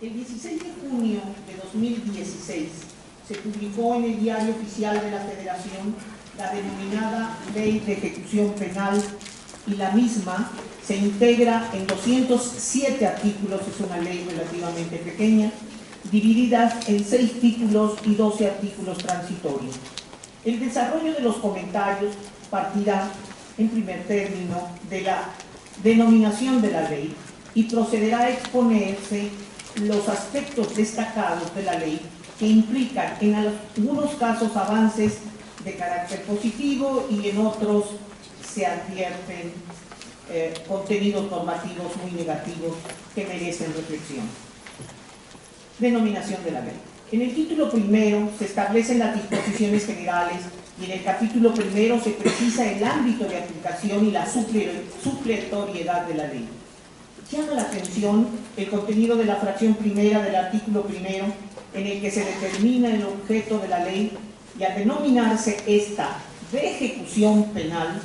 El 16 de junio de 2016 se publicó en el Diario Oficial de la Federación la denominada Ley de Ejecución Penal, y la misma se integra en 207 artículos, es una ley relativamente pequeña, divididas en 6 títulos y 12 artículos transitorios. El desarrollo de los comentarios partirá, en primer término, de la denominación de la ley y procederá a exponerse los aspectos destacados de la ley que implican en algunos casos avances de carácter positivo y en otros se advierten contenidos normativos muy negativos que merecen reflexión. Denominación de la ley. En el título primero se establecen las disposiciones generales y en el capítulo primero se precisa el ámbito de aplicación y la supletoriedad de la ley. Llama la atención el contenido de la fracción primera del artículo primero, en el que se determina el objeto de la ley, y al denominarse esta de ejecución penal,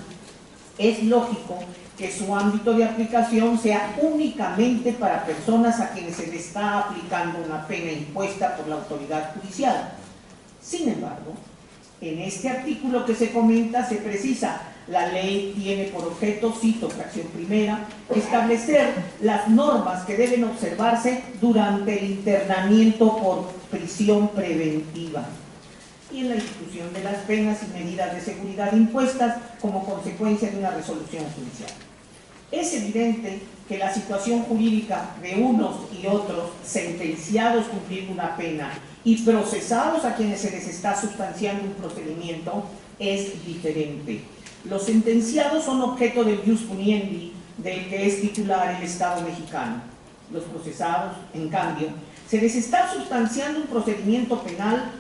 es lógico que su ámbito de aplicación sea únicamente para personas a quienes se le está aplicando una pena impuesta por la autoridad judicial. Sin embargo, en este artículo que se comenta se precisa: la ley tiene por objeto, cito fracción primera, establecer las normas que deben observarse durante el internamiento por prisión preventiva y en la ejecución de las penas y medidas de seguridad impuestas como consecuencia de una resolución judicial. Es evidente que la situación jurídica de unos y otros sentenciados cumpliendo una pena y procesados a quienes se les está sustanciando un procedimiento es diferente. Los sentenciados son objeto del ius puniendi, del que es titular el Estado mexicano. Los procesados, en cambio, se les está sustanciando un procedimiento penal,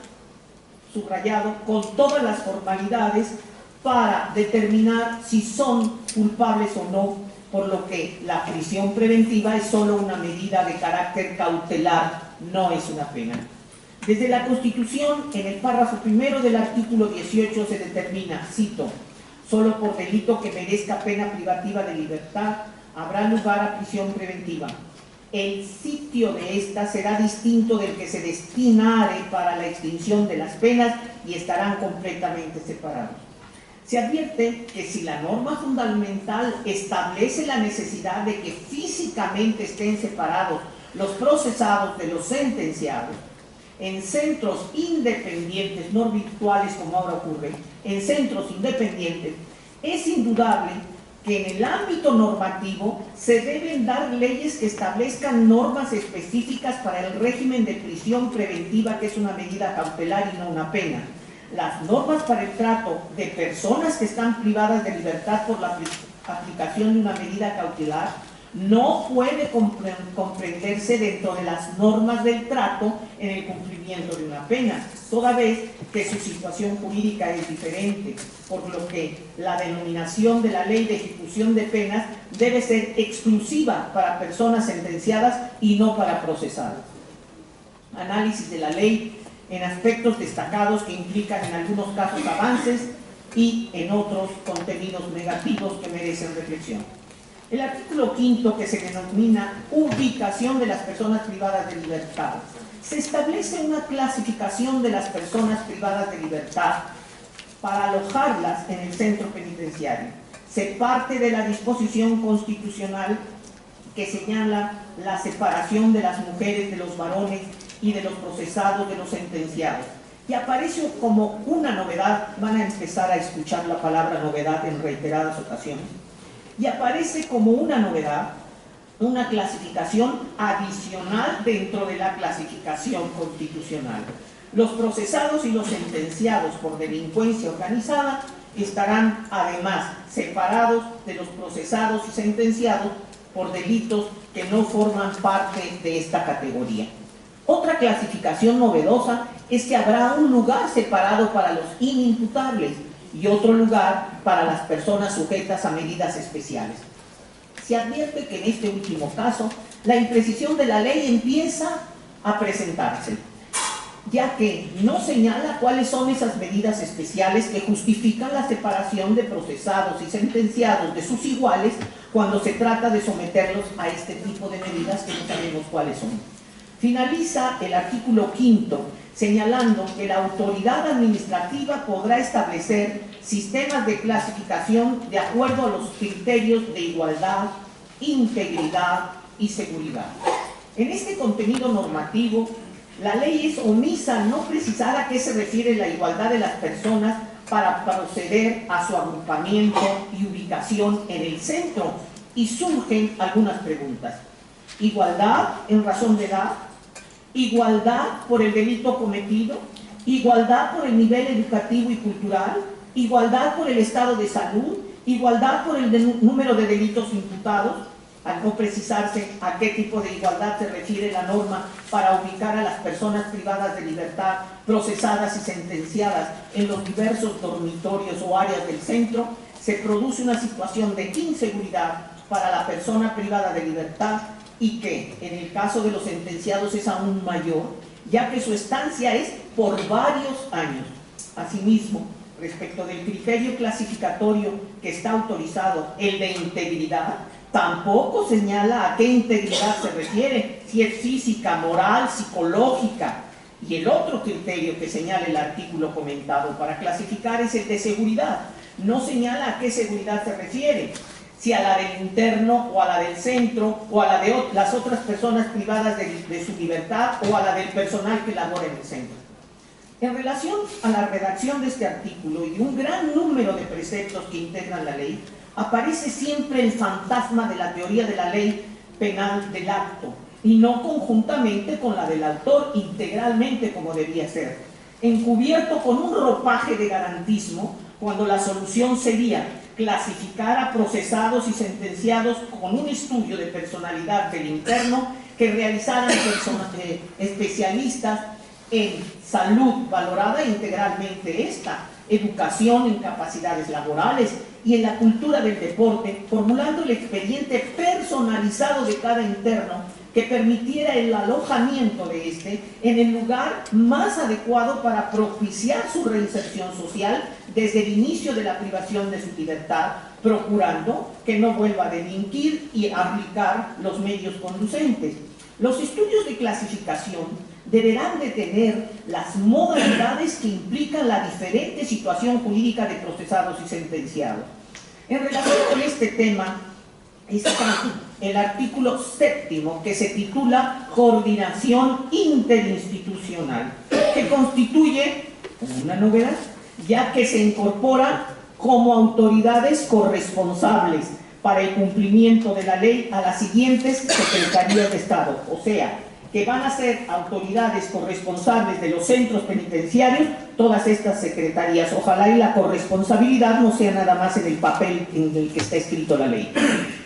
subrayado, con todas las formalidades para determinar si son culpables o no, por lo que la prisión preventiva es solo una medida de carácter cautelar, no es una pena. Desde la Constitución, en el párrafo primero del artículo 18 se determina, cito, solo por delito que merezca pena privativa de libertad habrá lugar a prisión preventiva. El sitio de esta será distinto del que se destinare para la extinción de las penas y estarán completamente separados. Se advierte que si la norma fundamental establece la necesidad de que físicamente estén separados los procesados de los sentenciados, en centros independientes, no virtuales como ahora ocurre, en centros independientes, es indudable que en el ámbito normativo se deben dar leyes que establezcan normas específicas para el régimen de prisión preventiva, que es una medida cautelar y no una pena. Las normas para el trato de personas que están privadas de libertad por la aplicación de una medida cautelar no puede comprenderse dentro de las normas del trato en el cumplimiento de una pena, toda vez que su situación jurídica es diferente, por lo que la denominación de la ley de ejecución de penas debe ser exclusiva para personas sentenciadas y no para procesadas. Análisis de la ley en aspectos destacados que implican en algunos casos avances y en otros contenidos negativos que merecen reflexión. El artículo 5, que se denomina ubicación de las personas privadas de libertad, se establece una clasificación de las personas privadas de libertad para alojarlas en el centro penitenciario. Se parte de la disposición constitucional que señala la separación de las mujeres de los varones y de los procesados de los sentenciados. Y aparece como una novedad, van a empezar a escuchar la palabra novedad en reiteradas ocasiones, y aparece como una novedad una clasificación adicional dentro de la clasificación constitucional. Los procesados y los sentenciados por delincuencia organizada estarán además separados de los procesados y sentenciados por delitos que no forman parte de esta categoría. Otra clasificación novedosa es que habrá un lugar separado para los inimputables y otro lugar para las personas sujetas a medidas especiales. Se advierte que en este último caso la imprecisión de la ley empieza a presentarse, ya que no señala cuáles son esas medidas especiales que justifican la separación de procesados y sentenciados de sus iguales cuando se trata de someterlos a este tipo de medidas que no sabemos cuáles son. Finaliza el artículo 5º señalando que la autoridad administrativa podrá establecer sistemas de clasificación de acuerdo a los criterios de igualdad, integridad y seguridad. En este contenido normativo, la ley es omisa no precisar a qué se refiere la igualdad de las personas para proceder a su agrupamiento y ubicación en el centro, y surgen algunas preguntas. ¿Igualdad en razón de edad? ¿Igualdad por el delito cometido? ¿Igualdad por el nivel educativo y cultural? ¿Igualdad por el estado de salud? ¿Igualdad por el número de delitos imputados? Al no precisarse a qué tipo de igualdad se refiere la norma para ubicar a las personas privadas de libertad, procesadas y sentenciadas en los diversos dormitorios o áreas del centro, se produce una situación de inseguridad para la persona privada de libertad y que, en el caso de los sentenciados, es aún mayor, ya que su estancia es por varios años. Asimismo, respecto del criterio clasificatorio que está autorizado, el de integridad, tampoco señala a qué integridad se refiere, si es física, moral, psicológica. Y el otro criterio que señala el artículo comentado para clasificar es el de seguridad. No señala a qué seguridad se refiere, si a la del interno o a la del centro o a la de las otras personas privadas de su libertad o a la del personal que labora en el centro. En relación a la redacción de este artículo y de un gran número de preceptos que integran la ley, aparece siempre el fantasma de la teoría de la ley penal del acto, y no conjuntamente con la del autor, integralmente como debía ser, encubierto con un ropaje de garantismo, cuando la solución sería clasificar a procesados y sentenciados con un estudio de personalidad del interno que realizaran especialistas en salud, valorada integralmente esta, educación en capacidades laborales y en la cultura del deporte, formulando el expediente personalizado de cada interno que permitiera el alojamiento de este en el lugar más adecuado para propiciar su reinserción social desde el inicio de la privación de su libertad, procurando que no vuelva a delinquir y aplicar los medios conducentes. Los estudios de clasificación deberán de tener las modalidades que implican la diferente situación jurídica de procesados y sentenciados. En relación con este tema está el artículo 7º, que se titula Coordinación Interinstitucional, que constituye una novedad, ya que se incorpora como autoridades corresponsables para el cumplimiento de la ley a las siguientes secretarías de Estado, o sea, que van a ser autoridades corresponsables de los centros penitenciarios, todas estas secretarías. Ojalá y la corresponsabilidad no sea nada más en el papel en el que está escrito la ley.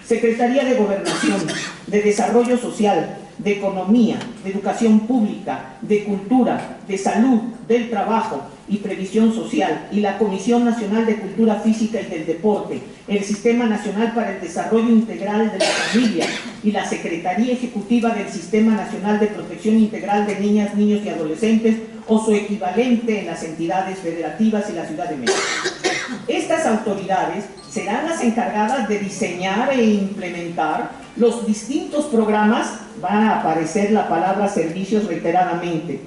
Secretaría de Gobernación, de Desarrollo Social, de Economía, de Educación Pública, de Cultura, de Salud, del Trabajo y Previsión Social, y la Comisión Nacional de Cultura Física y del Deporte, el Sistema Nacional para el Desarrollo Integral de la Familia y la Secretaría Ejecutiva del Sistema Nacional de Protección Integral de Niñas, Niños y Adolescentes o su equivalente en las entidades federativas y la Ciudad de México. Estas autoridades serán las encargadas de diseñar e implementar los distintos programas. Va a aparecer la palabra servicios reiteradamente.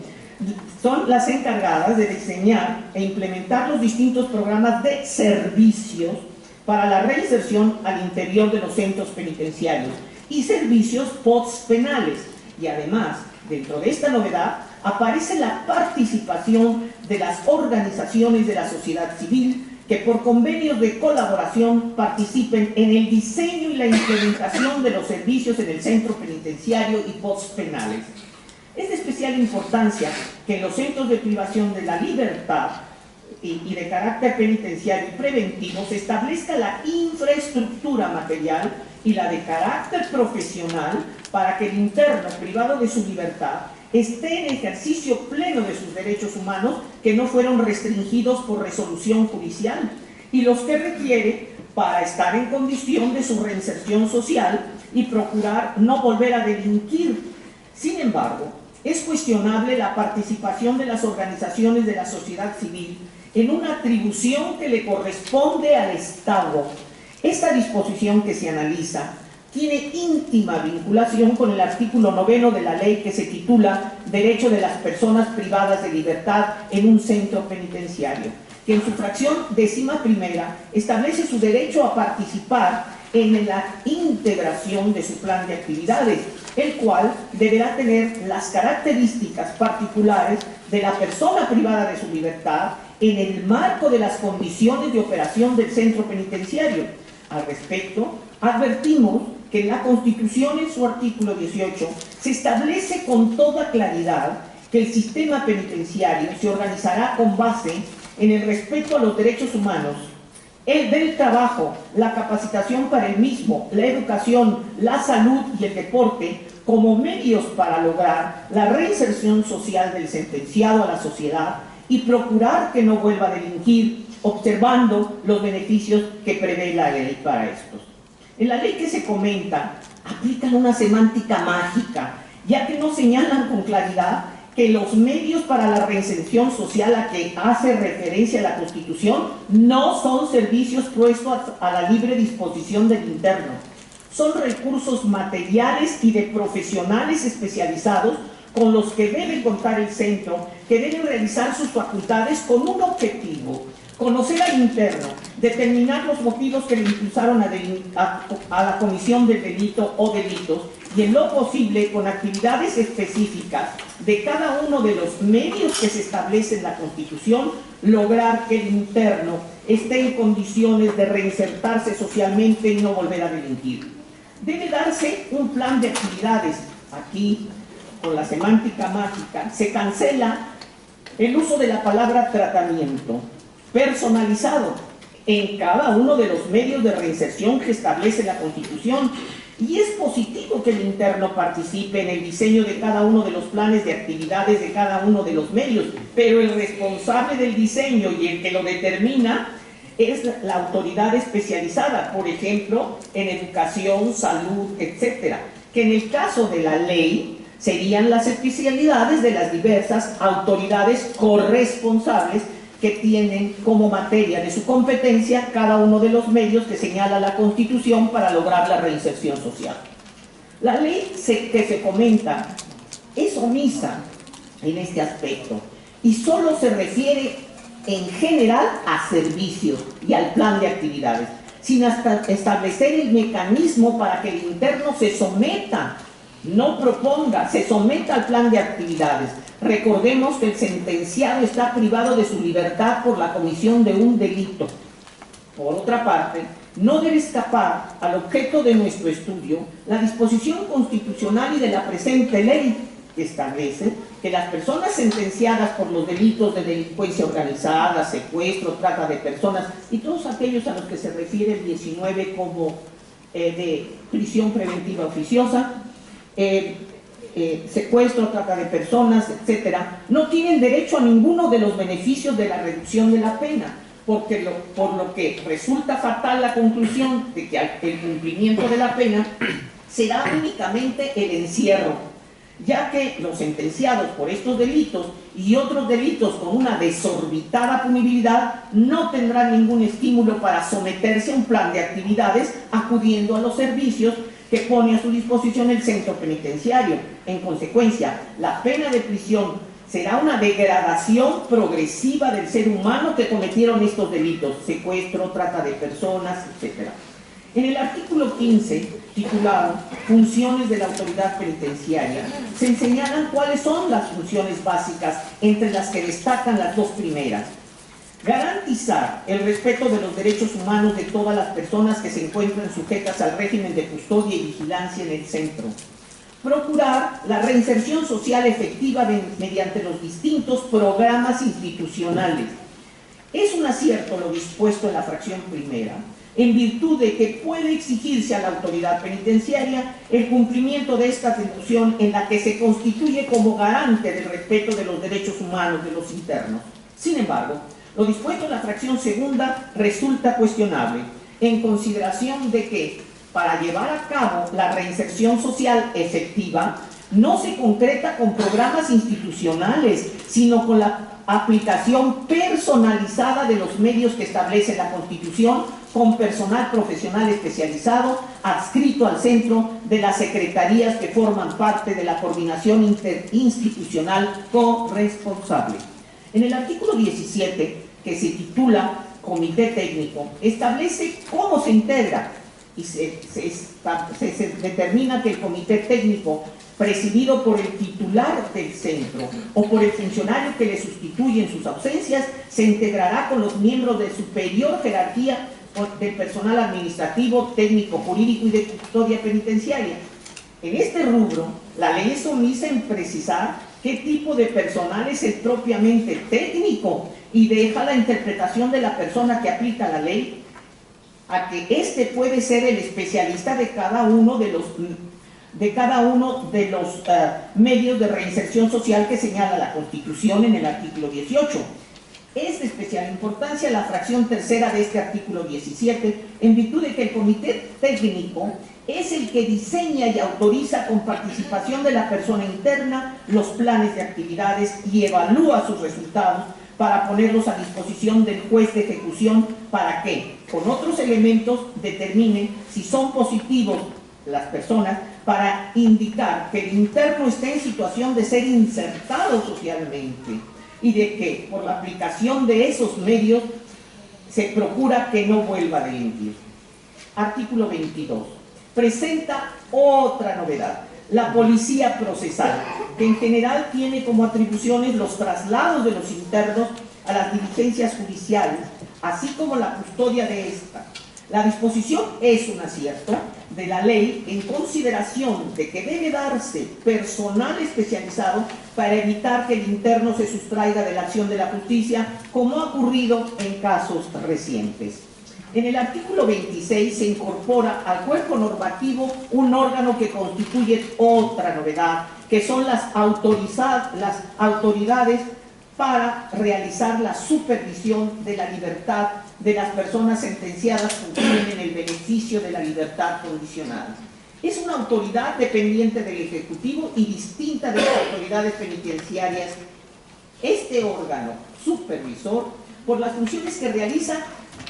Son las encargadas de diseñar e implementar los distintos programas de servicios para la reinserción al interior de los centros penitenciarios y servicios postpenales. Y además, dentro de esta novedad, aparece la participación de las organizaciones de la sociedad civil que por convenios de colaboración participen en el diseño y la implementación de los servicios en el centro penitenciario y postpenales. Es de especial importancia que en los centros de privación de la libertad y de carácter penitenciario y preventivo se establezca la infraestructura material y la de carácter profesional para que el interno privado de su libertad esté en ejercicio pleno de sus derechos humanos que no fueron restringidos por resolución judicial y los que requiere para estar en condición de su reinserción social y procurar no volver a delinquir. Sin embargo, es cuestionable la participación de las organizaciones de la sociedad civil en una atribución que le corresponde al Estado. Esta disposición que se analiza tiene íntima vinculación con el artículo 9 de la ley que se titula Derecho de las personas privadas de libertad en un centro penitenciario, que en su fracción 11ª establece su derecho a participar en la integración de su plan de actividades, el cual deberá tener las características particulares de la persona privada de su libertad en el marco de las condiciones de operación del centro penitenciario. Al respecto, advertimos que en la Constitución, en su artículo 18, se establece con toda claridad que el sistema penitenciario se organizará con base en el respeto a los derechos humanos, el del trabajo, la capacitación para el mismo, la educación, la salud y el deporte como medios para lograr la reinserción social del sentenciado a la sociedad y procurar que no vuelva a delinquir, observando los beneficios que prevé la ley para estos. En la ley que se comenta, aplican una semántica mágica, ya que no señalan con claridad que los medios para la reinserción social a que hace referencia la Constitución no son servicios puestos a la libre disposición del interno. Son recursos materiales y de profesionales especializados con los que debe contar el centro, que deben realizar sus facultades con un objetivo: conocer al interno, determinar los motivos que le impulsaron a la comisión del delito o delitos, y en lo posible, con actividades específicas de cada uno de los medios que se establecen en la Constitución, lograr que el interno esté en condiciones de reinsertarse socialmente y no volver a delinquir. Debe darse un plan de actividades. Aquí, con la semántica mágica, se cancela el uso de la palabra tratamiento personalizado en cada uno de los medios de reinserción que establece la Constitución, y es positivo que el interno participe en el diseño de cada uno de los planes de actividades de cada uno de los medios, pero el responsable del diseño y el que lo determina es la autoridad especializada, por ejemplo, en educación, salud, etcétera, que en el caso de la ley serían las especialidades de las diversas autoridades corresponsables que tienen como materia de su competencia cada uno de los medios que señala la Constitución para lograr la reinserción social. La ley que se comenta es omisa en este aspecto y solo se refiere en general a servicios y al plan de actividades, sin hasta establecer el mecanismo para que el interno se someta, no proponga, se someta al plan de actividades. Recordemos que el sentenciado está privado de su libertad por la comisión de un delito. Por otra parte, no debe escapar al objeto de nuestro estudio la disposición constitucional y de la presente ley, que establece que las personas sentenciadas por los delitos de delincuencia organizada, secuestro, trata de personas y todos aquellos a los que se refiere el 19 como de prisión preventiva oficiosa, secuestro, trata de personas, etcétera, no tienen derecho a ninguno de los beneficios de la reducción de la pena, por lo que resulta fatal la conclusión de que el cumplimiento de la pena será únicamente el encierro, ya que los sentenciados por estos delitos y otros delitos con una desorbitada punibilidad no tendrán ningún estímulo para someterse a un plan de actividades acudiendo a los servicios que pone a su disposición el centro penitenciario. En consecuencia, la pena de prisión será una degradación progresiva del ser humano que cometieron estos delitos: secuestro, trata de personas, etc. En el artículo 15, titulado Funciones de la Autoridad Penitenciaria, se señalan cuáles son las funciones básicas, entre las que destacan las dos primeras: garantizar el respeto de los derechos humanos de todas las personas que se encuentran sujetas al régimen de custodia y vigilancia en el centro; procurar la reinserción social efectiva mediante los distintos programas institucionales. Es un acierto lo dispuesto en la fracción primera, en virtud de que puede exigirse a la autoridad penitenciaria el cumplimiento de esta atribución en la que se constituye como garante del respeto de los derechos humanos de los internos. Sin embargo, lo dispuesto en la fracción segunda resulta cuestionable, en consideración de que, para llevar a cabo la reinserción social efectiva, no se concreta con programas institucionales, sino con la aplicación personalizada de los medios que establece la Constitución, con personal profesional especializado adscrito al centro de las secretarías que forman parte de la coordinación interinstitucional corresponsable. En el artículo 17, que se titula Comité Técnico, establece cómo se integra y se determina que el Comité Técnico, presidido por el titular del centro o por el funcionario que le sustituye en sus ausencias, se integrará con los miembros de superior jerarquía del personal administrativo, técnico, jurídico y de custodia penitenciaria. En este rubro, la ley es omisa en precisar qué tipo de personal es el propiamente técnico y deja la interpretación de la persona que aplica la ley a que éste puede ser el especialista de cada uno de los medios de reinserción social que señala la Constitución en el artículo 18. Es de especial importancia la fracción tercera de este artículo 17, en virtud de que el Comité Técnico es el que diseña y autoriza con participación de la persona interna los planes de actividades y evalúa sus resultados para ponerlos a disposición del juez de ejecución para que, con otros elementos, determine si son positivos las personas para indicar que el interno esté en situación de ser insertado socialmente y de que, por la aplicación de esos medios, se procura que no vuelva a delinquir. Artículo 22. Presenta otra novedad: la policía procesal, que en general tiene como atribuciones los traslados de los internos a las diligencias judiciales, así como la custodia de esta. La disposición es un acierto de la ley en consideración de que debe darse personal especializado para evitar que el interno se sustraiga de la acción de la justicia, como ha ocurrido en casos recientes. En el artículo 26 se incorpora al cuerpo normativo un órgano que constituye otra novedad, que son las autoridades para realizar la supervisión de la libertad de las personas sentenciadas que tienen el beneficio de la libertad condicionada. Es una autoridad dependiente del Ejecutivo y distinta de las autoridades penitenciarias. Este órgano supervisor, por las funciones que realiza,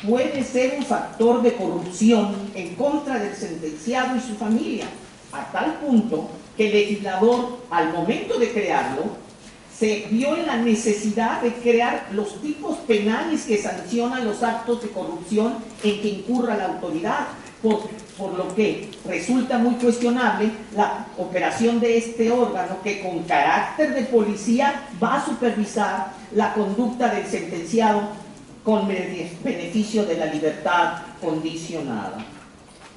puede ser un factor de corrupción en contra del sentenciado y su familia, a tal punto que el legislador, al momento de crearlo, se vio en la necesidad de crear los tipos penales que sancionan los actos de corrupción en que incurra la autoridad, por lo que resulta muy cuestionable la operación de este órgano, que con carácter de policía va a supervisar la conducta del sentenciado con beneficio de la libertad condicionada.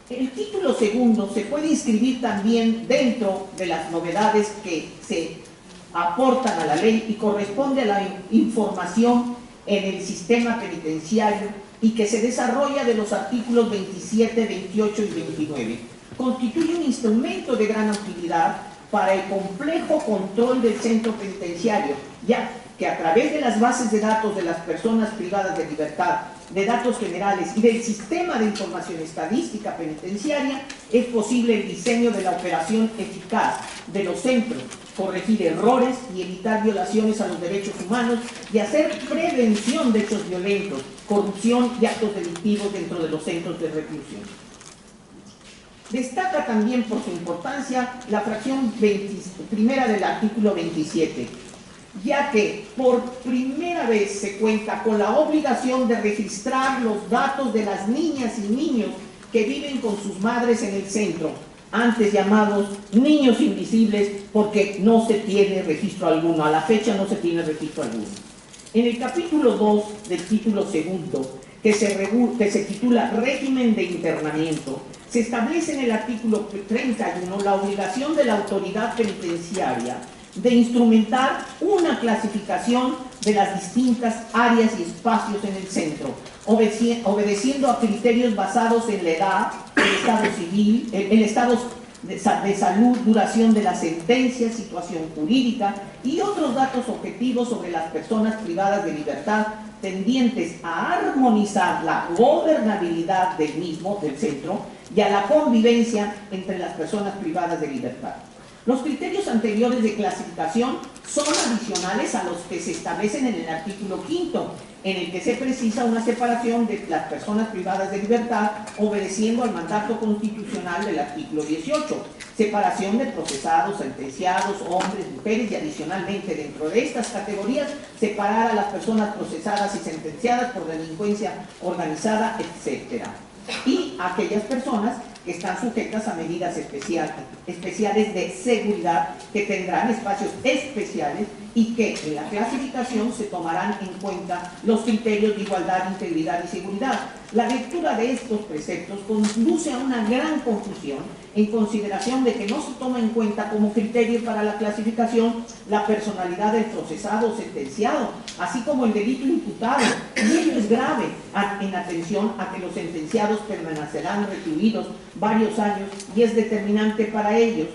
El título segundo se puede inscribir también dentro de las novedades que se aportan a la ley y corresponde a la información en el sistema penitenciario y que se desarrolla de los artículos 27, 28 y 29. Constituye un instrumento de gran utilidad para el complejo control del centro penitenciario, ya que a través de las bases de datos de las personas privadas de libertad, de datos generales y del sistema de información estadística penitenciaria, es posible el diseño de la operación eficaz de los centros, corregir errores y evitar violaciones a los derechos humanos y hacer prevención de hechos violentos, corrupción y actos delictivos dentro de los centros de reclusión. Destaca también por su importancia la fracción primera del artículo 27, ya que por primera vez se cuenta con la obligación de registrar los datos de las niñas y niños que viven con sus madres en el centro, antes llamados niños invisibles, porque no se tiene registro alguno, a la fecha no se tiene registro alguno. En el capítulo 2 del título segundo, que se titula Régimen de Internamiento, se establece en el artículo 31 la obligación de la autoridad penitenciaria de instrumentar una clasificación de las distintas áreas y espacios en el centro, obedeciendo a criterios basados en la edad, el estado civil, el estado de salud, duración de la sentencia, situación jurídica y otros datos objetivos sobre las personas privadas de libertad, tendientes a armonizar la gobernabilidad del mismo, del centro, y a la convivencia entre las personas privadas de libertad. Los criterios anteriores de clasificación son adicionales a los que se establecen en el artículo 5º, en el que se precisa una separación de las personas privadas de libertad obedeciendo al mandato constitucional del artículo 18, separación de procesados, sentenciados, hombres, mujeres y adicionalmente dentro de estas categorías separar a las personas procesadas y sentenciadas por delincuencia organizada, etc. Y aquellas personas que están sujetas a medidas especiales de seguridad, que tendrán espacios especiales y que en la clasificación se tomarán en cuenta los criterios de igualdad, integridad y seguridad. La lectura de estos preceptos conduce a una gran confusión en consideración de que no se toma en cuenta como criterio para la clasificación la personalidad del procesado o sentenciado, así como el delito imputado, y ello es grave en atención a que los sentenciados permanecerán recluidos varios años y es determinante para ellos,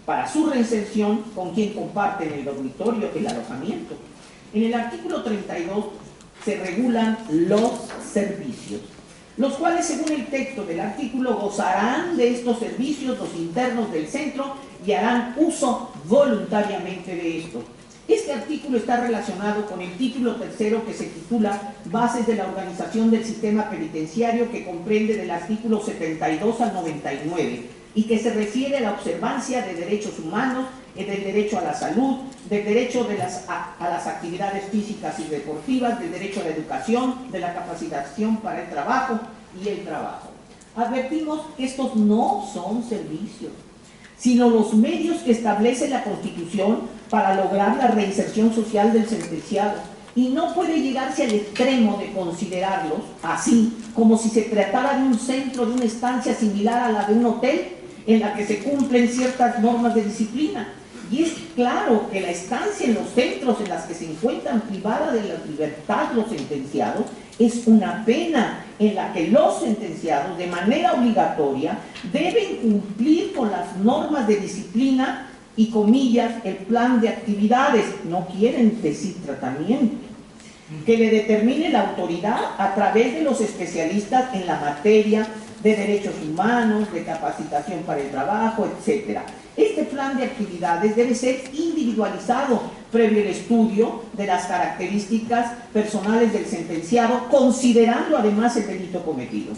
para su reinserción con quien comparten el dormitorio, el alojamiento. En el artículo 32 se regulan los servicios, los cuales según el texto del artículo gozarán de estos servicios los internos del centro y harán uso voluntariamente de esto. Este artículo está relacionado con el título tercero que se titula Bases de la Organización del Sistema Penitenciario, que comprende del artículo 72 al 99 y que se refiere a la observancia de derechos humanos, del derecho a la salud, del derecho a las actividades físicas y deportivas, del derecho a la educación, de la capacitación para el trabajo y el trabajo. Advertimos que estos no son servicios, sino los medios que establece la Constitución para lograr la reinserción social del sentenciado, y no puede llegarse al extremo de considerarlos así, como si se tratara de un centro, de una estancia similar a la de un hotel, en la que se cumplen ciertas normas de disciplina. Y es claro que la estancia en los centros en las que se encuentran privadas de la libertad los sentenciados es una pena en la que los sentenciados de manera obligatoria deben cumplir con las normas de disciplina y, comillas, el plan de actividades, no quieren decir tratamiento, que le determine la autoridad a través de los especialistas en la materia de derechos humanos, de capacitación para el trabajo, etc. Este plan de actividades debe ser individualizado previo al estudio de las características personales del sentenciado, considerando además el delito cometido.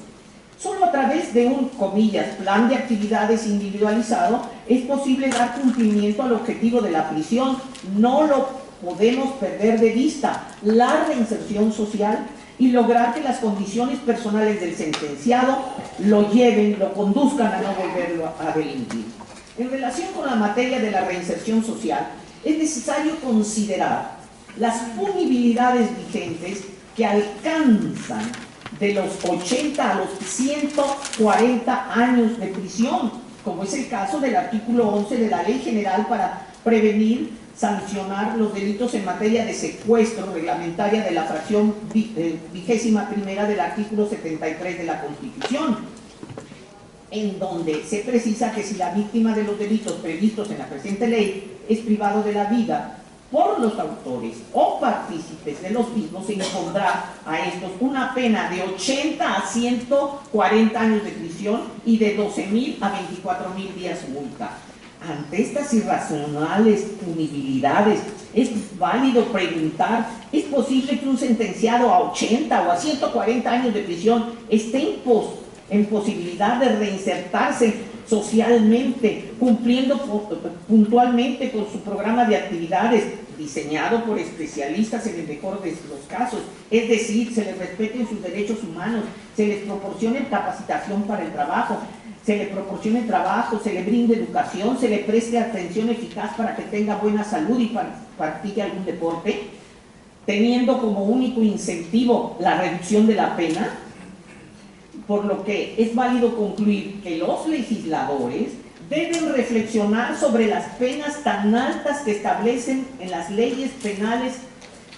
Solo a través de un, comillas, plan de actividades individualizado es posible dar cumplimiento al objetivo de la prisión. No lo podemos perder de vista, la reinserción social, y lograr que las condiciones personales del sentenciado lo lleven, lo conduzcan a no volverlo a delinquir. En relación con la materia de la reinserción social, es necesario considerar las punibilidades vigentes que alcanzan de los 80 a los 140 años de prisión, como es el caso del artículo 11 de la Ley General para prevenir, sancionar los delitos en materia de secuestro, reglamentaria de la fracción 21ª del artículo 73 de la Constitución, en donde se precisa que si la víctima de los delitos previstos en la presente ley es privado de la vida por los autores o partícipes de los mismos, se impondrá a estos una pena de 80 a 140 años de prisión y de 12.000 a 24.000 días multa. Ante estas irracionales punibilidades, es válido preguntar, ¿es posible que un sentenciado a 80 o a 140 años de prisión esté en posibilidad de reinsertarse socialmente, cumpliendo puntualmente con su programa de actividades diseñado por especialistas en el mejor de los casos? Es decir, se les respeten sus derechos humanos, se les proporcione capacitación para el trabajo, se le proporcione trabajo, se le brinde educación, se le preste atención eficaz para que tenga buena salud y practique algún deporte, teniendo como único incentivo la reducción de la pena, por lo que es válido concluir que los legisladores deben reflexionar sobre las penas tan altas que establecen en las leyes penales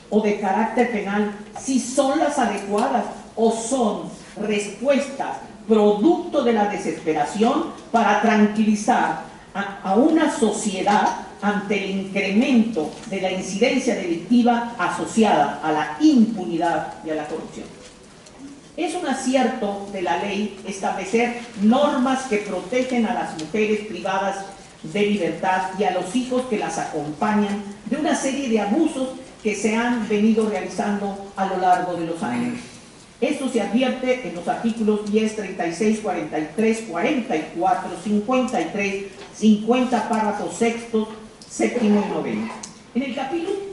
o de carácter penal, si son las adecuadas o son respuestas producto de la desesperación para tranquilizar a una sociedad ante el incremento de la incidencia delictiva asociada a la impunidad y a la corrupción. Es un acierto de la ley establecer normas que protegen a las mujeres privadas de libertad y a los hijos que las acompañan de una serie de abusos que se han venido realizando a lo largo de los años. Esto se advierte en los artículos 10, 36, 43, 44, 53, 50, párrafos sextos, séptimo y noveno. En el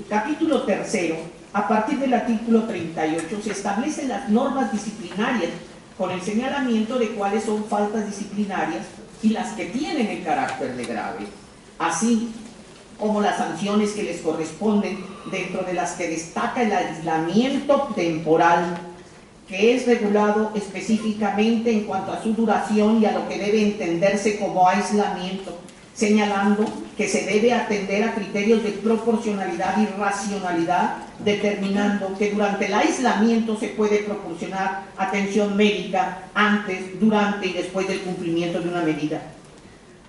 capítulo tercero, a partir del artículo 38, se establecen las normas disciplinarias con el señalamiento de cuáles son faltas disciplinarias y las que tienen el carácter de grave, así como las sanciones que les corresponden, dentro de las que destaca el aislamiento temporal, que es regulado específicamente en cuanto a su duración y a lo que debe entenderse como aislamiento, señalando que se debe atender a criterios de proporcionalidad y racionalidad, determinando que durante el aislamiento se puede proporcionar atención médica antes, durante y después del cumplimiento de una medida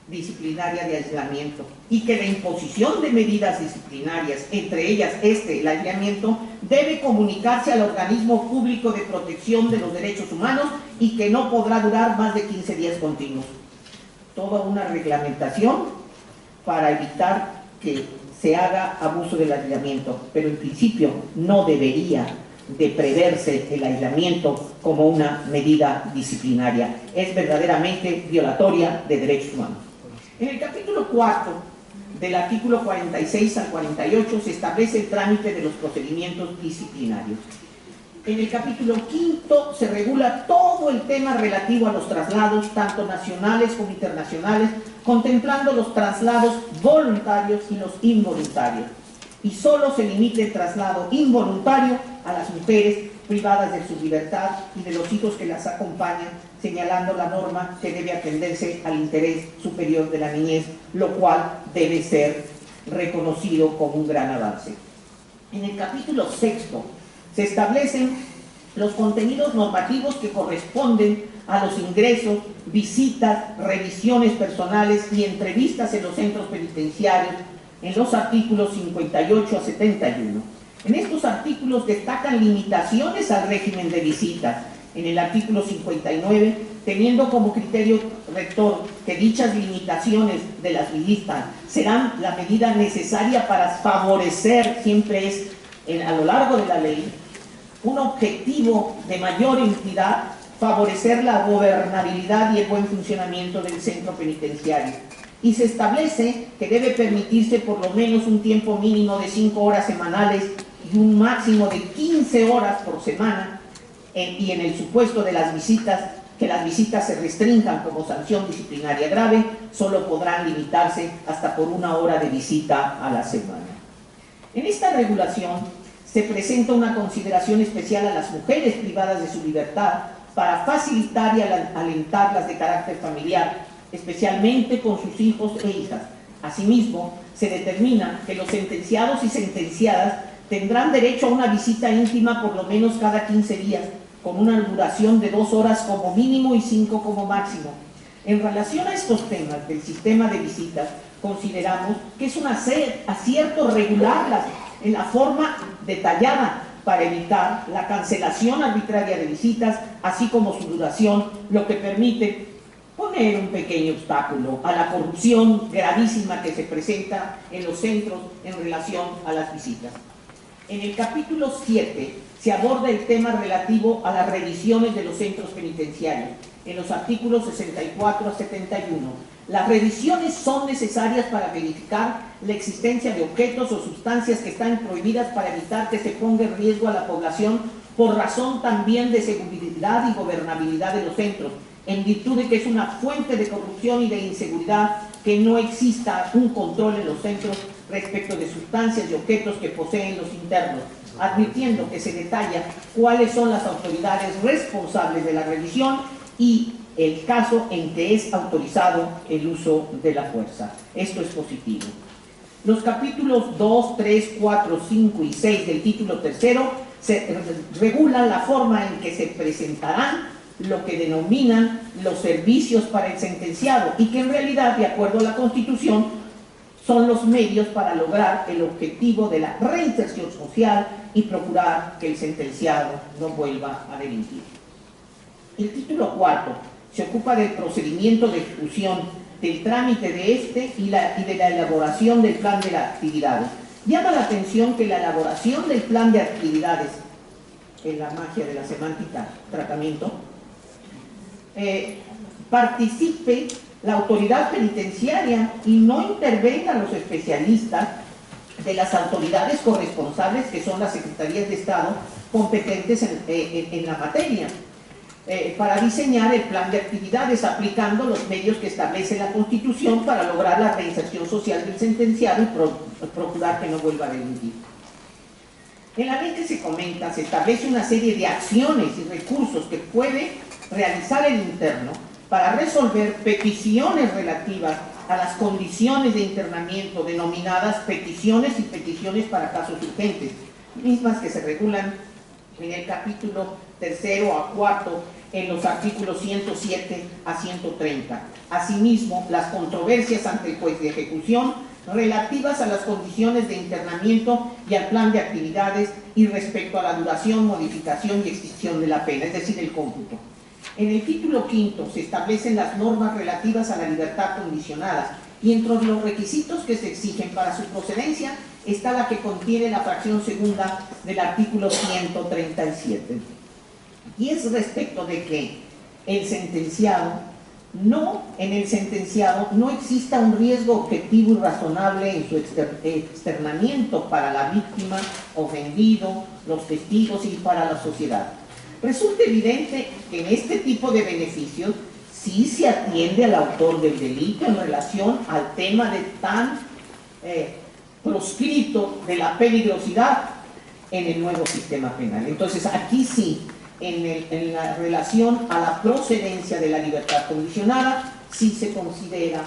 disciplinaria de aislamiento, y que la imposición de medidas disciplinarias, entre ellas el aislamiento, debe comunicarse al organismo público de protección de los derechos humanos y que no podrá durar más de 15 días continuos. Toda una reglamentación para evitar que se haga abuso del aislamiento, pero en principio no debería de preverse el aislamiento como una medida disciplinaria. Es verdaderamente violatoria de derechos humanos. En el capítulo 4, del artículo 46 al 48, se establece el trámite de los procedimientos disciplinarios. En el capítulo 5 se regula todo el tema relativo a los traslados, tanto nacionales como internacionales, contemplando los traslados voluntarios y los involuntarios. Y solo se limita el traslado involuntario a las mujeres privadas de su libertad y de los hijos que las acompañan, señalando la norma que debe atenderse al interés superior de la niñez, lo cual debe ser reconocido como un gran avance. En el capítulo 6 se establecen los contenidos normativos que corresponden a los ingresos, visitas, revisiones personales y entrevistas en los centros penitenciarios, en los artículos 58 a 71. En estos artículos destacan limitaciones al régimen de visitas. En el artículo 59, teniendo como criterio rector que dichas limitaciones de las visitas serán la medida necesaria para favorecer, siempre es a lo largo de la ley, un objetivo de mayor entidad, favorecer la gobernabilidad y el buen funcionamiento del centro penitenciario. Y se establece que debe permitirse por lo menos un tiempo mínimo de 5 horas semanales y un máximo de 15 horas por semana, y en el supuesto de las visitas, que las visitas se restrinjan como sanción disciplinaria grave, solo podrán limitarse hasta por 1 hora de visita a la semana. En esta regulación se presenta una consideración especial a las mujeres privadas de su libertad para facilitar y alentarlas de carácter familiar, especialmente con sus hijos e hijas. Asimismo, se determina que los sentenciados y sentenciadas tendrán derecho a una visita íntima por lo menos cada 15 días, con una duración de 2 horas como mínimo y 5 como máximo. En relación a estos temas del sistema de visitas, consideramos que es un acierto regularlas en la forma detallada para evitar la cancelación arbitraria de visitas, así como su duración, lo que permite poner un pequeño obstáculo a la corrupción gravísima que se presenta en los centros en relación a las visitas. En el capítulo 7 se aborda el tema relativo a las revisiones de los centros penitenciarios, en los artículos 64 a 71. Las revisiones son necesarias para verificar la existencia de objetos o sustancias que están prohibidas para evitar que se ponga en riesgo a la población por razón también de seguridad y gobernabilidad de los centros, en virtud de que es una fuente de corrupción y de inseguridad que no exista un control en los centros respecto de sustancias y objetos que poseen los internos, advirtiendo que se detalla cuáles son las autoridades responsables de la revisión y el caso en que es autorizado el uso de la fuerza. Esto es positivo. Los capítulos 2, 3, 4, 5 y 6 del título tercero se regulan la forma en que se presentarán lo que denominan los servicios para el sentenciado y que en realidad, de acuerdo a la Constitución, son los medios para lograr el objetivo de la reinserción social y procurar que el sentenciado no vuelva a delinquir. El título cuarto se ocupa del procedimiento de ejecución del trámite de este y de la elaboración del plan de las actividades. Llama la atención que la elaboración del plan de actividades, en la magia de la semántica, tratamiento, participe la autoridad penitenciaria y no intervengan los especialistas de las autoridades corresponsables, que son las secretarías de Estado competentes en la materia, para diseñar el plan de actividades aplicando los medios que establece la Constitución para lograr la reinserción social del sentenciado y procurar que no vuelva a delinquir. En la ley que se comenta se establece una serie de acciones y recursos que puede realizar el interno para resolver peticiones relativas a las condiciones de internamiento, denominadas peticiones y peticiones para casos urgentes, mismas que se regulan en el capítulo 3 a 4, en los artículos 107 a 130. Asimismo, las controversias ante el juez de ejecución relativas a las condiciones de internamiento y al plan de actividades y respecto a la duración, modificación y extinción de la pena, es decir, el cómputo. En el título quinto se establecen las normas relativas a la libertad condicionada y entre los requisitos que se exigen para su procedencia está la que contiene la fracción segunda del artículo 137. Y es respecto de que en el sentenciado no exista un riesgo objetivo y razonable en su externamiento para la víctima, ofendido, los testigos y para la sociedad. Resulta evidente que en este tipo de beneficios sí se atiende al autor del delito en relación al tema de tan proscrito de la peligrosidad en el nuevo sistema penal. Entonces aquí sí, en la relación a la procedencia de la libertad condicionada, sí se considera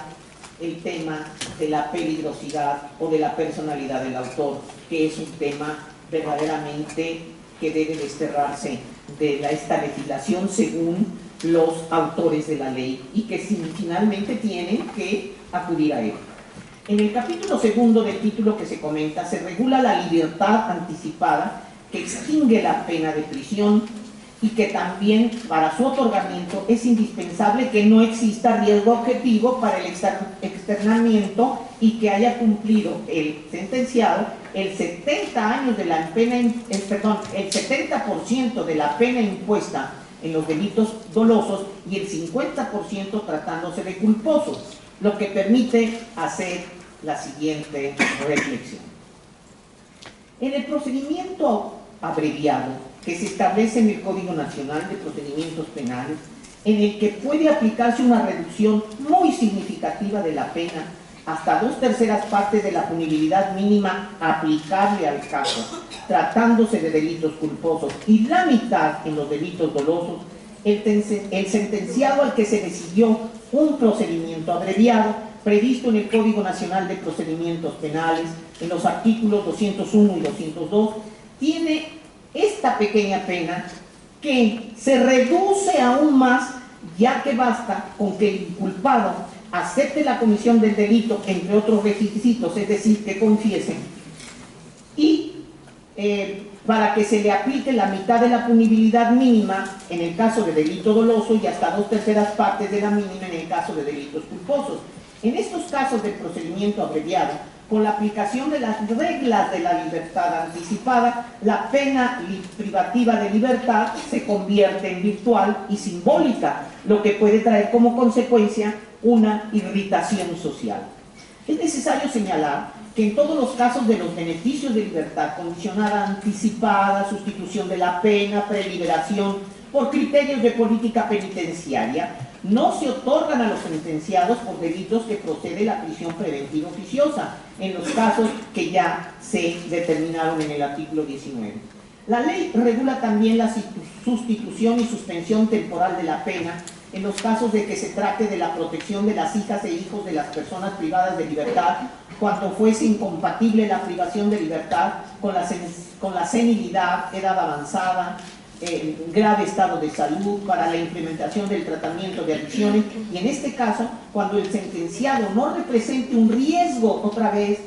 el tema de la peligrosidad o de la personalidad del autor, que es un tema verdaderamente que debe desterrarse de esta legislación según los autores de la ley y que finalmente tienen que acudir a él. En el capítulo segundo del título que se comenta, se regula la libertad anticipada que extingue la pena de prisión y que también para su otorgamiento es indispensable que no exista riesgo objetivo para el externamiento y que haya cumplido el sentenciado el 70% de la pena impuesta en los delitos dolosos y el 50% tratándose de culposos, lo que permite hacer la siguiente reflexión. En el procedimiento abreviado que se establece en el Código Nacional de Procedimientos Penales, en el que puede aplicarse una reducción muy significativa de la pena, hasta 2/3 partes de la punibilidad mínima aplicable al caso, tratándose de delitos culposos, y la mitad en los delitos dolosos, el sentenciado al que se le siguió un procedimiento abreviado previsto en el Código Nacional de Procedimientos Penales, en los artículos 201 y 202, tiene esta pequeña pena que se reduce aún más, ya que basta con que el inculpado acepte la comisión del delito, entre otros requisitos, es decir, que confiese, y para que se le aplique la mitad de la punibilidad mínima en el caso de delito doloso y hasta 2/3 partes de la mínima en el caso de delitos culposos. En estos casos del procedimiento abreviado, con la aplicación de las reglas de la libertad anticipada, la pena privativa de libertad se convierte en virtual y simbólica, lo que puede traer como consecuencia una irritación social. Es necesario señalar que en todos los casos de los beneficios de libertad condicionada anticipada, sustitución de la pena, preliberación, por criterios de política penitenciaria, no se otorgan a los sentenciados por delitos que procede la prisión preventiva oficiosa, en los casos que ya se determinaron en el artículo 19. La ley regula también la sustitución y suspensión temporal de la pena en los casos de que se trate de la protección de las hijas e hijos de las personas privadas de libertad, cuando fuese incompatible la privación de libertad con la senilidad, edad avanzada, grave estado de salud, para la implementación del tratamiento de adicciones, y en este caso, cuando el sentenciado no represente un riesgo, otra vez,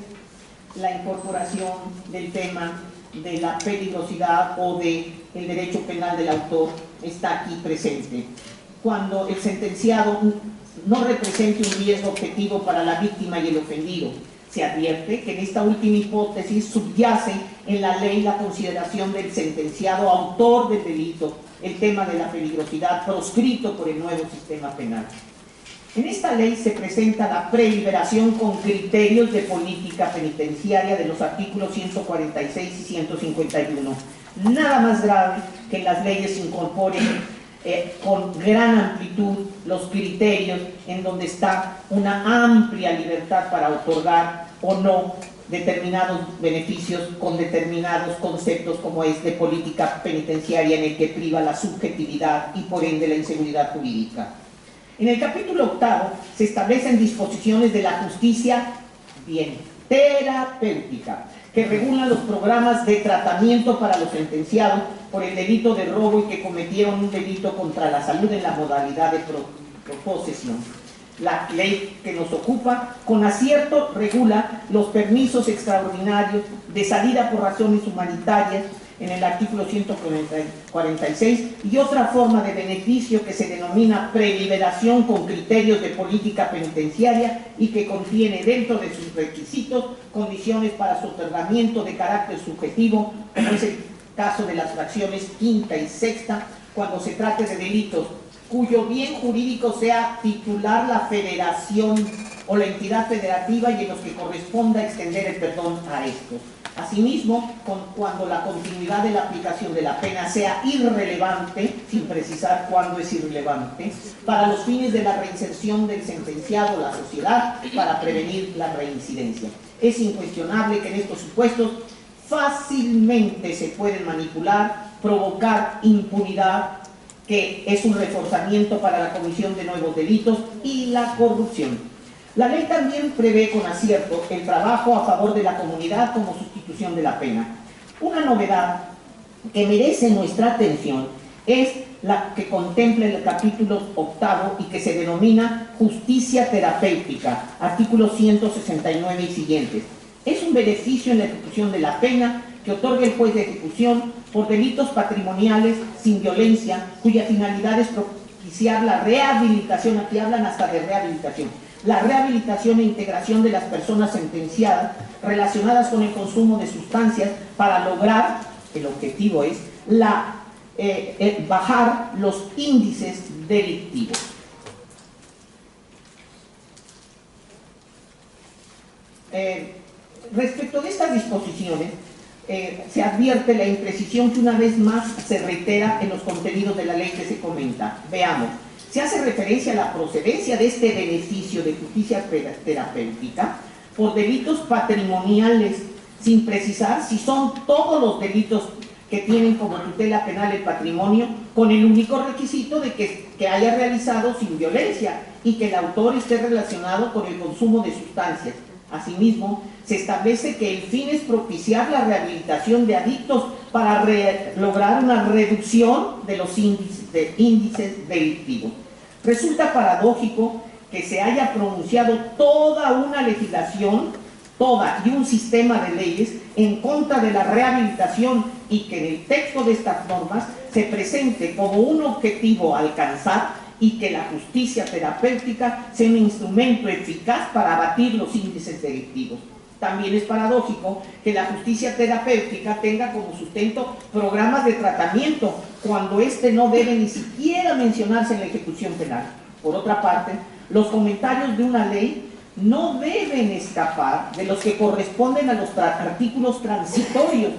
la incorporación del tema de la peligrosidad o del derecho penal del autor está aquí presente. cuando el sentenciado no represente un riesgo objetivo para la víctima y el ofendido. Se advierte que en esta última hipótesis subyace en la ley la consideración del sentenciado autor del delito, el tema de la peligrosidad proscrito por el nuevo sistema penal. En esta ley se presenta la preliberación con criterios de política penitenciaria de los artículos 146 y 151. Nada más grave que en las leyes incorporen con gran amplitud los criterios en donde está una amplia libertad para otorgar o no determinados beneficios con determinados conceptos como es de política penitenciaria en el que priva la subjetividad y por ende la inseguridad jurídica. En el capítulo octavo se establecen disposiciones de la justicia terapéutica que regulan los programas de tratamiento para los sentenciados por el delito de robo y que cometieron un delito contra la salud en la modalidad de posesión. La ley que nos ocupa, con acierto, regula los permisos extraordinarios de salida por razones humanitarias en el artículo 146 y otra forma de beneficio que se denomina preliberación con criterios de política penitenciaria y que contiene dentro de sus requisitos condiciones para su otorgamiento de carácter subjetivo, como es el caso de las fracciones quinta y sexta, cuando se trate de delitos cuyo bien jurídico sea titular la federación o la entidad federativa y en los que corresponda extender el perdón a estos. Asimismo, cuando la continuidad de la aplicación de la pena sea irrelevante, sin precisar cuándo es irrelevante, para los fines de la reinserción del sentenciado a la sociedad, para prevenir la reincidencia. Es incuestionable que en estos supuestos fácilmente se pueden manipular, provocar impunidad, que es un reforzamiento para la comisión de nuevos delitos, y la corrupción. La ley también prevé con acierto el trabajo a favor de la comunidad como sustitución de la pena. Una novedad que merece nuestra atención es la que contempla el capítulo octavo y que se denomina justicia terapéutica, artículos 169 y siguientes. Es un beneficio en la ejecución de la pena que otorga el juez de ejecución por delitos patrimoniales sin violencia, cuya finalidad es propiciar la rehabilitación, aquí hablan hasta de rehabilitación, la rehabilitación e integración de las personas sentenciadas relacionadas con el consumo de sustancias para lograr, el objetivo es, bajar los índices delictivos. Respecto de estas disposiciones, se advierte la imprecisión que una vez más se reitera en los contenidos de la ley que se comenta. Veamos, se hace referencia a la procedencia de este beneficio de justicia terapéutica por delitos patrimoniales, sin precisar si son todos los delitos que tienen como tutela penal el patrimonio, con el único requisito de que haya realizado sin violencia y que el autor esté relacionado con el consumo de sustancias. Asimismo, se establece que el fin es propiciar la rehabilitación de adictos para lograr una reducción de los índices delictivos. Resulta paradójico que se haya pronunciado toda una legislación, y un sistema de leyes en contra de la rehabilitación y que en el texto de estas normas se presente como un objetivo a alcanzar y que la justicia terapéutica sea un instrumento eficaz para abatir los índices delictivos. También es paradójico que la justicia terapéutica tenga como sustento programas de tratamiento, cuando este no debe ni siquiera mencionarse en la ejecución penal. Por otra parte, los comentarios de una ley no deben escapar de los que corresponden a los artículos transitorios,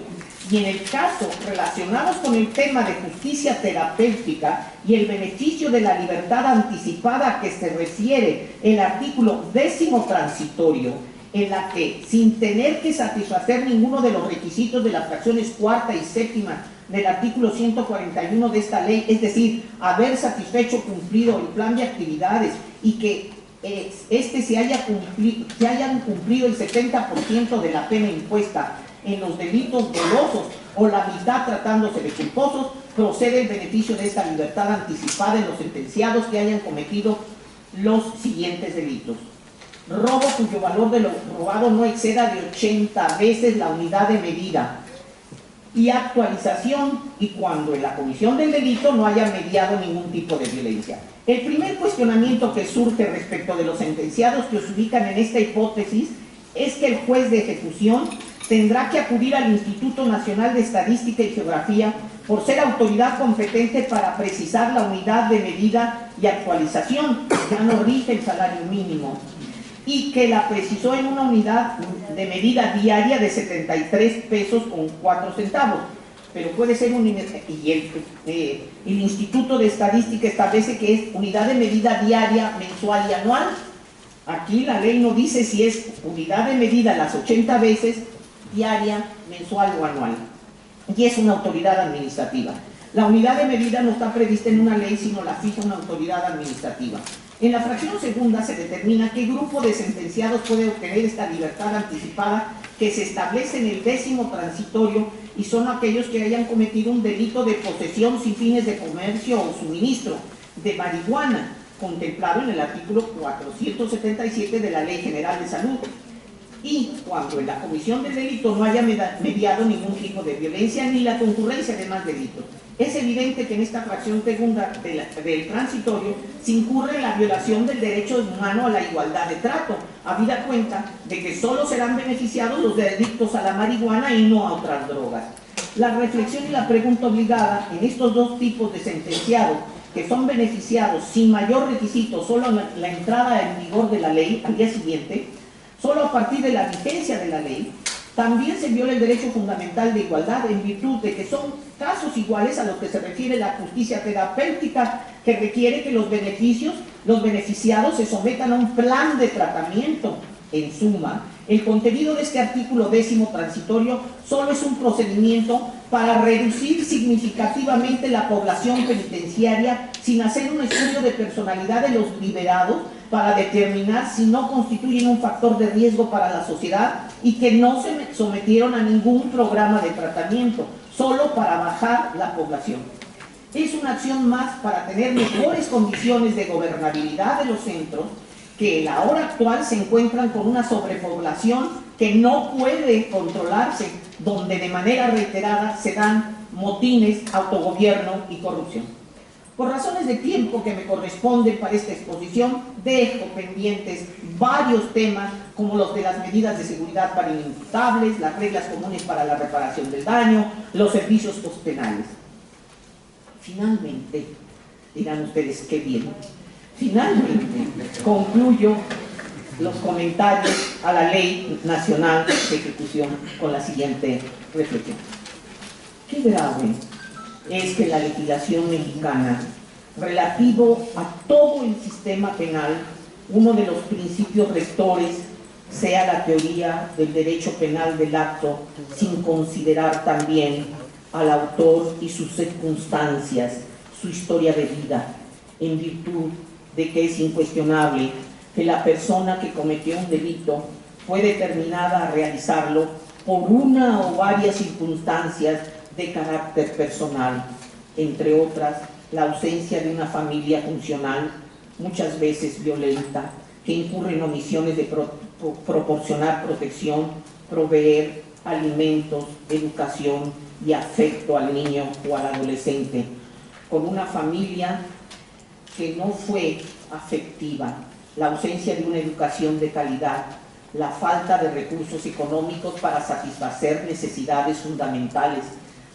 y en el caso relacionados con el tema de justicia terapéutica y el beneficio de la libertad anticipada a que se refiere el artículo 10º transitorio, en la que, sin tener que satisfacer ninguno de los requisitos de las fracciones cuarta y séptima del artículo 141 de esta ley, es decir, haber satisfecho cumplido el plan de actividades y que se hayan cumplido el 70% de la pena impuesta en los delitos dolosos o la mitad tratándose de culposos, procede el beneficio de esta libertad anticipada en los sentenciados que hayan cometido los siguientes delitos: robo cuyo valor de lo robado no exceda de 80 veces la unidad de medida, y actualización y cuando en la comisión del delito no haya mediado ningún tipo de violencia. El primer cuestionamiento que surge respecto de los sentenciados que se ubican en esta hipótesis es que el juez de ejecución tendrá que acudir al Instituto Nacional de Estadística y Geografía por ser autoridad competente para precisar la unidad de medida y actualización, ya no rige el salario mínimo, y que la precisó en una unidad de medida diaria de 73 pesos con 4 centavos. Pero puede ser el Instituto de Estadística establece que es unidad de medida diaria, mensual y anual. Aquí la ley no dice si es unidad de medida las 80 veces, diaria, mensual o anual. Y es una autoridad administrativa. La unidad de medida no está prevista en una ley, sino la fija una autoridad administrativa. En la fracción segunda se determina qué grupo de sentenciados puede obtener esta libertad anticipada que se establece en el 10º transitorio, y son aquellos que hayan cometido un delito de posesión sin fines de comercio o suministro de marihuana, contemplado en el artículo 477 de la Ley General de Salud, y cuando en la comisión del delito no haya mediado ningún tipo de violencia ni la concurrencia de más delitos. Es evidente que en esta fracción segunda del transitorio se incurre en la violación del derecho humano a la igualdad de trato, habida cuenta de que solo serán beneficiados los adictos a la marihuana y no a otras drogas. La reflexión y la pregunta obligada en estos dos tipos de sentenciados que son beneficiados sin mayor requisito, solo la entrada en vigor de la ley al día siguiente, solo a partir de la vigencia de la ley, también se viola el derecho fundamental de igualdad en virtud de que son casos iguales a los que se refiere la justicia terapéutica, que requiere que los beneficiados se sometan a un plan de tratamiento. En suma, el contenido de este artículo 10º transitorio solo es un procedimiento para reducir significativamente la población penitenciaria sin hacer un estudio de personalidad de los liberados para determinar si no constituyen un factor de riesgo para la sociedad y que no se sometieron a ningún programa de tratamiento, solo para bajar la población. Es una acción más para tener mejores condiciones de gobernabilidad de los centros, que en la hora actual se encuentran con una sobrepoblación que no puede controlarse, donde de manera reiterada se dan motines, autogobierno y corrupción. Por razones de tiempo que me corresponden para esta exposición, dejo pendientes varios temas como los de las medidas de seguridad para inimputables, las reglas comunes para la reparación del daño, los servicios postpenales. Finalmente, dirán ustedes, qué bien. Finalmente, concluyo los comentarios a la Ley Nacional de Ejecución con la siguiente reflexión. Qué grave es que la legislación mexicana, relativo a todo el sistema penal, uno de los principios rectores sea la teoría del derecho penal del acto, sin considerar también al autor y sus circunstancias, su historia de vida, en virtud de que es incuestionable que la persona que cometió un delito fue determinada a realizarlo por una o varias circunstancias de carácter personal, entre otras, la ausencia de una familia funcional, muchas veces violenta, que incurre en omisiones de proporcionar protección, proveer alimentos, educación y afecto al niño o al adolescente, con una familia que no fue afectiva, la ausencia de una educación de calidad, la falta de recursos económicos para satisfacer necesidades fundamentales,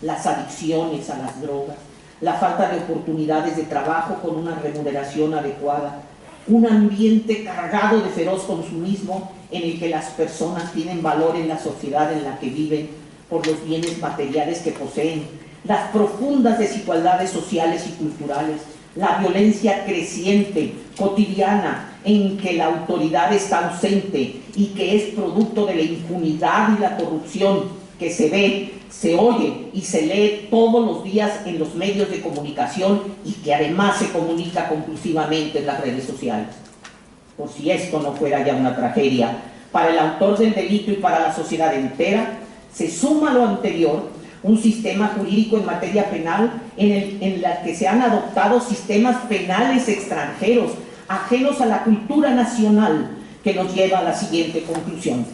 las adicciones a las drogas, la falta de oportunidades de trabajo con una remuneración adecuada, un ambiente cargado de feroz consumismo en el que las personas tienen valor en la sociedad en la que viven por los bienes materiales que poseen, las profundas desigualdades sociales y culturales, la violencia creciente, cotidiana, en que la autoridad está ausente y que es producto de la impunidad y la corrupción que se ve, se oye y se lee todos los días en los medios de comunicación y que además se comunica conclusivamente en las redes sociales. Por si esto no fuera ya una tragedia para el autor del delito y para la sociedad entera, se suma a lo anterior un sistema jurídico en materia penal en la que se han adoptado sistemas penales extranjeros ajenos a la cultura nacional, que nos lleva a la siguiente conclusión.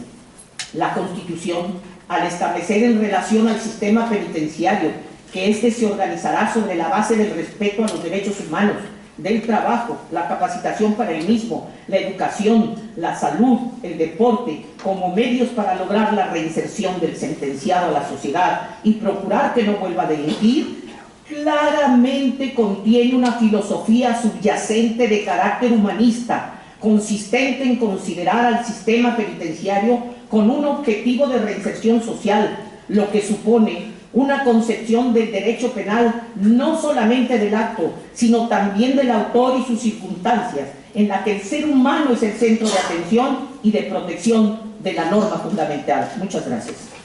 La Constitución al establecer en relación al sistema penitenciario que éste se organizará sobre la base del respeto a los derechos humanos, del trabajo, la capacitación para el mismo, la educación, la salud, el deporte, como medios para lograr la reinserción del sentenciado a la sociedad y procurar que no vuelva a delinquir, claramente contiene una filosofía subyacente de carácter humanista, consistente en considerar al sistema penitenciario con un objetivo de reinserción social, lo que supone una concepción del derecho penal no solamente del acto, sino también del autor y sus circunstancias, en la que el ser humano es el centro de atención y de protección de la norma fundamental. Muchas gracias.